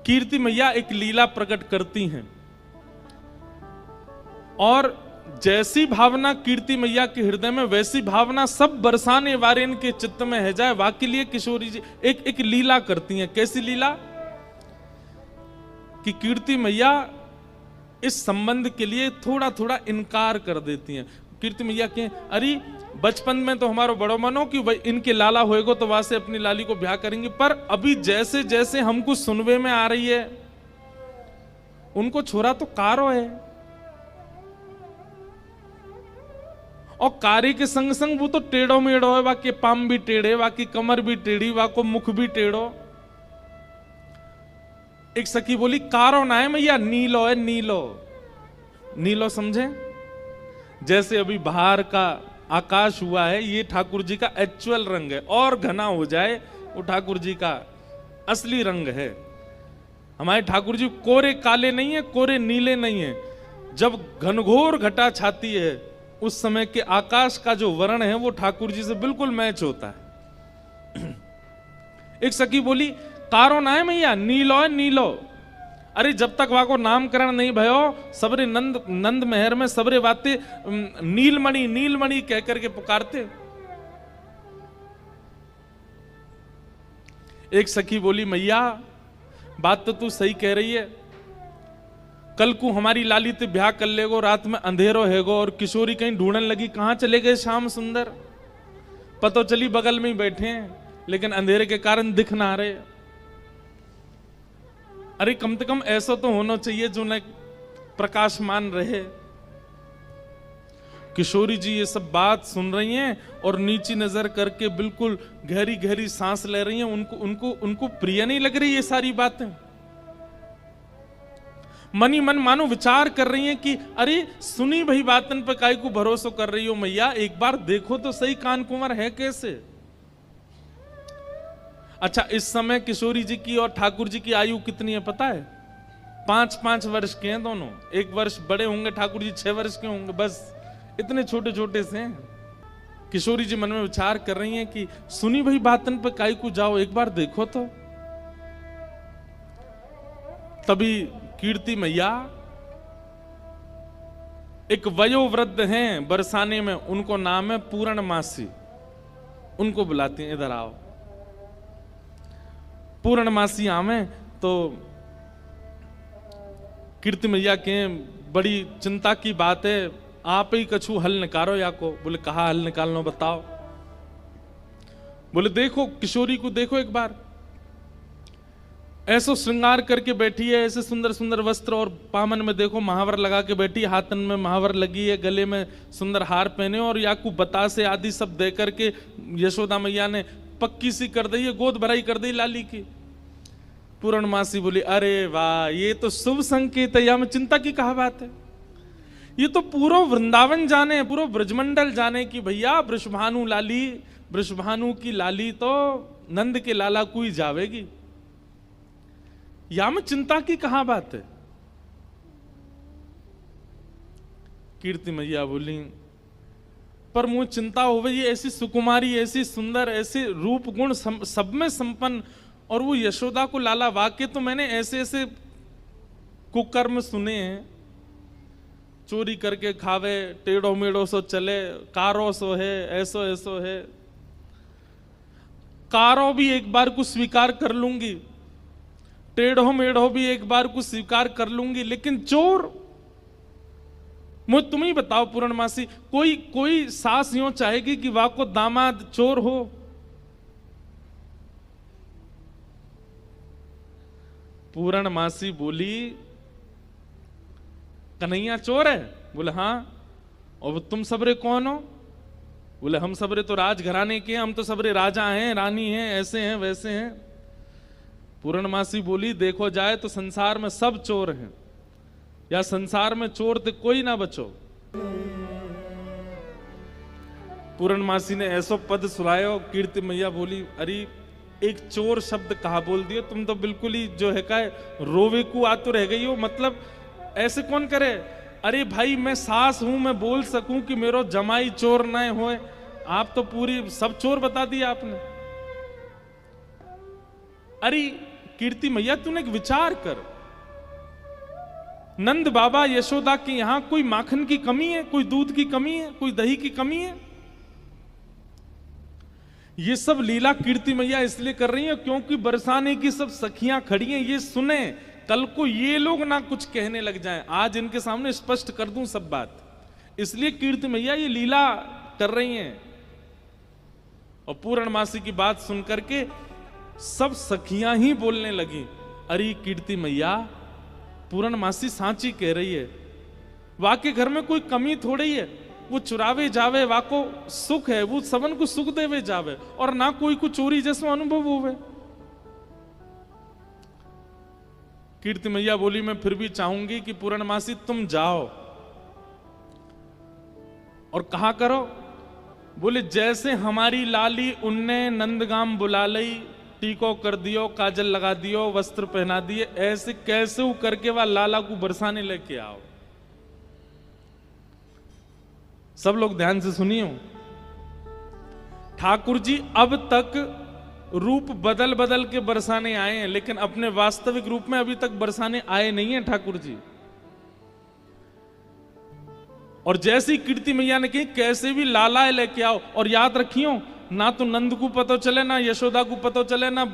कीर्ति मैया एक लीला प्रकट करती हैं और जैसी भावना कीर्ति मैया के हृदय में वैसी भावना सब बरसाने वारेन के चित्त में है जाए। वाकई लिए किशोरी जी एक लीला करती हैं। कैसी लीला कि कीर्ति मैया इस संबंध के लिए थोड़ा थोड़ा इनकार कर देती हैं। कीर्ति मैया के अरे बचपन में तो हमारा बड़ो मनो कि भाई इनके लाला होएगो तो वहां से अपनी लाली को ब्याह करेंगे, पर अभी जैसे जैसे हमको सुनवे में आ रही है उनको छोरा तो कारो है और कारी के संग संग वो तो टेढ़ो मेढ़ो है, वाके पाम भी टेढ़े, वाकी कमर भी टेढ़ी, वाको मुख भी टेढ़ो। एक सखी बोली कारो ना है मैया, नीलो है, नीलो। नीलो समझे? जैसे अभी बाहर का आकाश हुआ है, ये ठाकुर जी का एक्चुअल रंग है, और घना हो जाए वो ठाकुर जी का असली रंग है। हमारे ठाकुर जी कोरे काले नहीं है, कोरे नीले नहीं है। जब घनघोर घटा छाती है उस समय के आकाश का जो वर्ण है वो ठाकुर जी से बिल्कुल मैच होता है। एक सखी बोली कारो ना है मैया, नीलो है, नीलो। अरे जब तक वहां को नामकरण नहीं भयो सबरे नंद महर में सबरे बातें नीलमणि नीलमणि कह करके पुकारते। एक सखी बोली मैया बात तो तू सही कह रही है, कल को हमारी लाली ते ब्याह कर लेगो, रात में अंधेरो हैगो और किशोरी कहीं ढूंढने लगी कहां चले गए श्याम सुंदर, पतो चली बगल में ही बैठे हैं लेकिन अंधेरे के कारण दिख ना रहे। अरे कम से कम ऐसा तो होना चाहिए जो न प्रकाशमान रहे। किशोरी जी ये सब बात सुन रही हैं और नीची नजर करके बिल्कुल गहरी गहरी सांस ले रही हैं। उनको प्रिय नहीं लग रही ये सारी बातें। मनी मन मानो विचार कर रही हैं कि अरे सुनी भाई बातन पे काहे को भरोसा कर रही हो मैया, एक बार देखो तो सही कान कुंवर है कैसे। अच्छा इस समय किशोरी जी की और ठाकुर जी की आयु कितनी है पता है? 5-5 वर्ष के हैं दोनों। 1 वर्ष बड़े होंगे ठाकुर जी, 6 वर्ष के होंगे, बस इतने छोटे छोटे से हैं। किशोरी जी मन में विचार कर रही हैं कि सुनी भाई बातन पे काहे को जाओ, एक बार देखो तो। तभी कीर्ति मैया एक वयोवृद्ध हैं बरसाने में, उनको नाम है पूर्णमासी, उनको बुलाती हैं इधर आओ। पूर्णमासी आवे तो कीर्ति मैया के बड़ी चिंता की बात है, आप ही कछु हल निकालो या को। बोले कहा हल निकालना बताओ। बोले देखो किशोरी को देखो एक बार, ऐसो श्रृंगार करके बैठी है, ऐसे सुंदर सुंदर वस्त्र और पामन में देखो महावर लगा के बैठी, हाथन में महावर लगी है, गले में सुंदर हार पहने और याकू बतासे आदि सब दे करके यशोदा मैया ने पक्की सी कर दी है, गोद भराई कर दी लाली की। पूर्णमासी बोली अरे वाह ये तो शुभ संकेत है, या में चिंता की कहा बात है। ये तो पूरा वृंदावन जाने, पूरा ब्रजमंडल जाने की भैया वृषभानु लाली, वृषभानु की लाली तो नंद के लाला को ही जावेगी, या में चिंता की कहा बात है। कीर्ति मैया बोली पर मुझे चिंता हो गई, ऐसी सुकुमारी, ऐसी सुंदर, ऐसे रूप गुण सब में संपन्न, और वो यशोदा को लाला, वाक्य तो मैंने ऐसे ऐसे कुकर्म सुने हैं, चोरी करके खावे, टेढ़ो मेढ़ो सो चले, कारो सो है, ऐसो ऐसो है। कारो भी एक बार को स्वीकार कर लूंगी, टेढ़ो मेढ़ो भी एक बार को स्वीकार कर लूंगी, लेकिन चोर, मुझे तुम ही बताओ पूर्णमासी, कोई सास यूं चाहेगी कि वाह को दामाद चोर हो? पूर्णमासी बोली कन्हैया चोर है? बोले हाँ। और तुम सबरे कौन हो? बोले हम सबरे तो राजघराने के हैं, हम तो सबरे राजा हैं, रानी हैं, ऐसे हैं वैसे हैं। पूर्णमासी बोली देखो जाए तो संसार में सब चोर हैं, या संसार में चोर तो कोई ना बचो। पूर्णमासी ने ऐसो पद सुनायो। कीर्ति मैया बोली अरे एक चोर शब्द कहा बोल दिए तुम तो, बिल्कुल ही जो है का रोवे को आतुर रह गई हो। मतलब ऐसे कौन करे? अरे भाई मैं सास हूं, मैं बोल सकूं कि मेरो जमाई चोर न होए, आप तो पूरी सब चोर बता दिया आपने। अरे कीर्ति मैया तूने एक विचार कर, नंद बाबा यशोदा के यहां कोई माखन की कमी है, कोई दूध की कमी है, कोई दही की कमी है? ये सब लीला कीर्ति मैया इसलिए कर रही है क्योंकि बरसाने की सब सखियां खड़ी हैं, ये सुने, कल को ये लोग ना कुछ कहने लग जाएं। आज इनके सामने स्पष्ट कर दूं सब बात, इसलिए कीर्ति मैया ये लीला कर रही हैं। और पूर्णमासी की बात सुनकर के सब सखियां ही बोलने लगी, अरे कीर्ति मैया पूर्णमासी सांची कह रही है, वाके घर में कोई कमी थोड़ी है, वो चुरावे जावे वाको सुख है, वो सबन को सुख देवे जावे और ना कोई को चोरी जैसा अनुभव होवे। कीर्ति मैया बोली, मैं फिर भी चाहूंगी कि पूर्णमासी तुम जाओ और कहा करो, बोले जैसे हमारी लाली उनने नंदगाम बुला लई, टीको कर दियो, काजल लगा दियो, वस्त्र पहना दिए, ऐसे कैसे करके वह लाला को बरसाने लेके आओ। सब लोग ध्यान से सुनियो, ठाकुर जी अब तक रूप बदल बदल के बरसाने आए हैं, लेकिन अपने वास्तविक रूप में अभी तक बरसाने आए नहीं हैं ठाकुर जी। और जैसी कीर्ति मैया ने कही कैसे भी लाला लेके आओ, और याद रखियो ना तो नंद को पता चले, ना यशोदा को पता चले, ना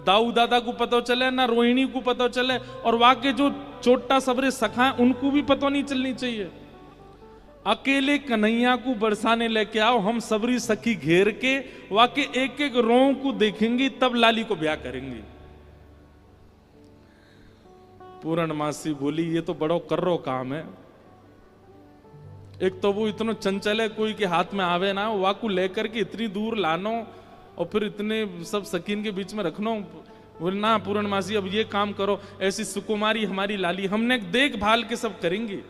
दाऊ दादा को पता चले, ना रोहिणी को पता चले, और वाके जो छोटा सबरे सखा उनको भी पता नहीं चलनी चाहिए। अकेले कन्हैया को बरसाने लेके आओ, हम सबरी सखी घेर के वाके एक एक रों को देखेंगी, तब लाली को ब्याह करेंगी। पूर्णमासी बोली, ये तो बड़ो कर्रो काम है। एक तो वो इतना चंचल है, कोई के हाथ में आवे ना, वाकू लेकर के इतनी दूर लानो और फिर इतने सब सकीन के बीच में रखनो। बोले ना पूर्णमासी अब ये काम करो, ऐसी सुकुमारी हमारी लाली, हमने देखभाल के सब करेंगी।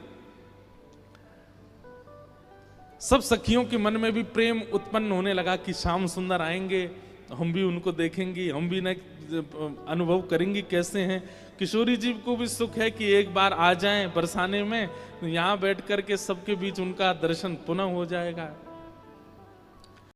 सब सखियों के मन में भी प्रेम उत्पन्न होने लगा कि श्याम सुंदर आएंगे, हम भी उनको देखेंगे, हम भी न अनुभव करेंगे कैसे हैं। किशोरी जी को भी सुख है कि एक बार आ जाएं बरसाने में, यहाँ बैठ करके सबके बीच उनका दर्शन पुनः हो जाएगा।